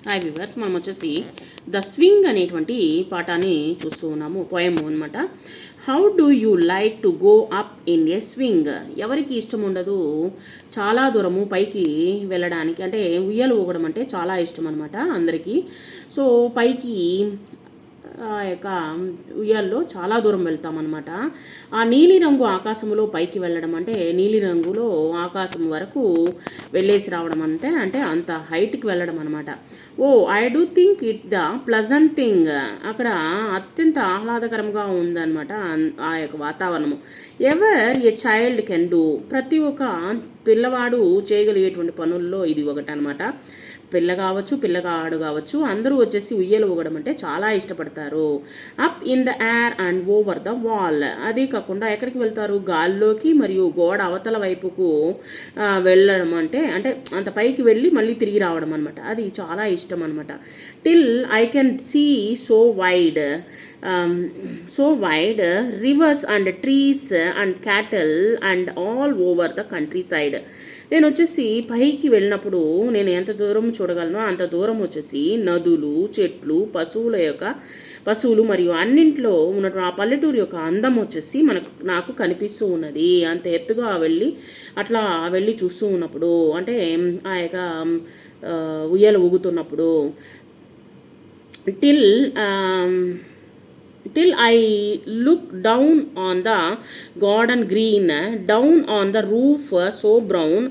Hi viewers, మనం వచ్చేసి the swing అనేటువంటి పాఠాన్ని చూస్తూ ఉన్నాము. పోయము అనమాట. How do you like to go up in a swing? ఎవరికి ఇష్టం ఉండదు చాలా దూరము పైకి వెళ్ళడానికి, అంటే ఉయ్యాలు ఊగడం అంటే చాలా ఇష్టం అనమాట అందరికీ. సో పైకి ఆ యొక్క ఉయ్యాల్లో చాలా దూరం వెళ్తామన్నమాట. ఆ నీలిరంగు ఆకాశంలో పైకి వెళ్ళడం అంటే నీలిరంగులో ఆకాశం వరకు వెళ్ళేసి రావడం అంటే అంటే అంత హైట్కి వెళ్ళడం అనమాట. Oh I do think it the pleasant thing. అక్కడ అత్యంత ఆహ్లాదకరంగా ఉందన్నమాట ఆ యొక్క వాతావరణము. Ever a child can do. ప్రతి ఒక్క పిల్లవాడు చేయగలిగేటువంటి పనుల్లో ఇది ఒకటి అనమాట. పిల్ల కావచ్చు, పిల్లగాడు కావచ్చు, అందరూ వచ్చేసి ఉయ్యలు ఊగడం అంటే చాలా ఇష్టపడతారు. Up in the air and over the wall. అదే కాకుండా ఎక్కడికి వెళ్తారు? గాల్లోకి మరియు గోడ అవతల వైపుకు వెళ్ళడం అంటే అంటే అంత పైకి వెళ్ళి మళ్ళీ తిరిగి రావడం అనమాట. అది చాలా ఇష్టం అనమాట. Till I can see so wide rivers and trees and cattle and all over the countryside. నేను వచ్చేసి పైకి వెళ్ళినప్పుడు నేను ఎంత దూరం చూడగలను అంత దూరం వచ్చేసి నదులు, చెట్లు, పశువులు మరియు అన్నింటిలో ఉన్నటువంటి ఆ పల్లెటూరు యొక్క అందం వచ్చేసి నాకు కనిపిస్తూ ఉన్నది. అంత ఎత్తుగా అట్లా వెళ్ళి చూస్తూ ఉన్నప్పుడు, అంటే ఆ యొక్క ఉయ్యాల ఊగుతున్నప్పుడు, till I look down on the garden green, down on the roof so brown,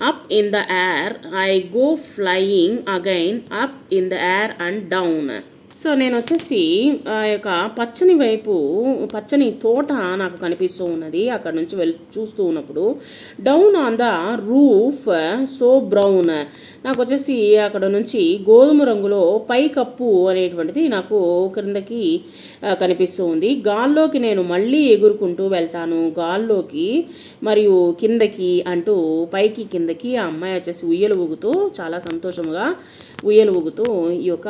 up in the air I go flying again, up in the air and down. So నేను వచ్చేసి ఆ యొక్క పచ్చని తోట నాకు కనిపిస్తూ ఉన్నది. అక్కడ నుంచి చూస్తూ ఉన్నప్పుడు down on the roof so brown, నాకు వచ్చేసి అక్కడ నుంచి గోధుమ రంగులో పైకప్పు అనేటువంటిది నాకు క్రిందకి కనిపిస్తూ ఉంది. గాల్లోకి నేను మళ్ళీ ఎగురుకుంటూ వెళ్తాను, గాల్లోకి మరియు కిందకి అంటూ పైకి కిందకి ఆ అమ్మాయి వచ్చేసి ఉయ్యలు ఊగుతూ చాలా సంతోషముగా ఉయ్యలు ఊగుతూ ఈ యొక్క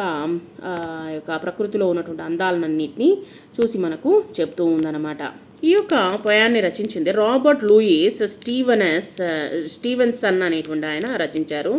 ప్రకృతిలో ఉన్నటువంటి అందాలన్నింటినీ చూసి మనకు చెప్తూ ఉందన్నమాట. ఈ యొక్క పోయాన్ని రచించింది రాబర్ట్ లూయిస్ స్టీవెన్సన్ అనేటువంటి ఆయన రచించారు.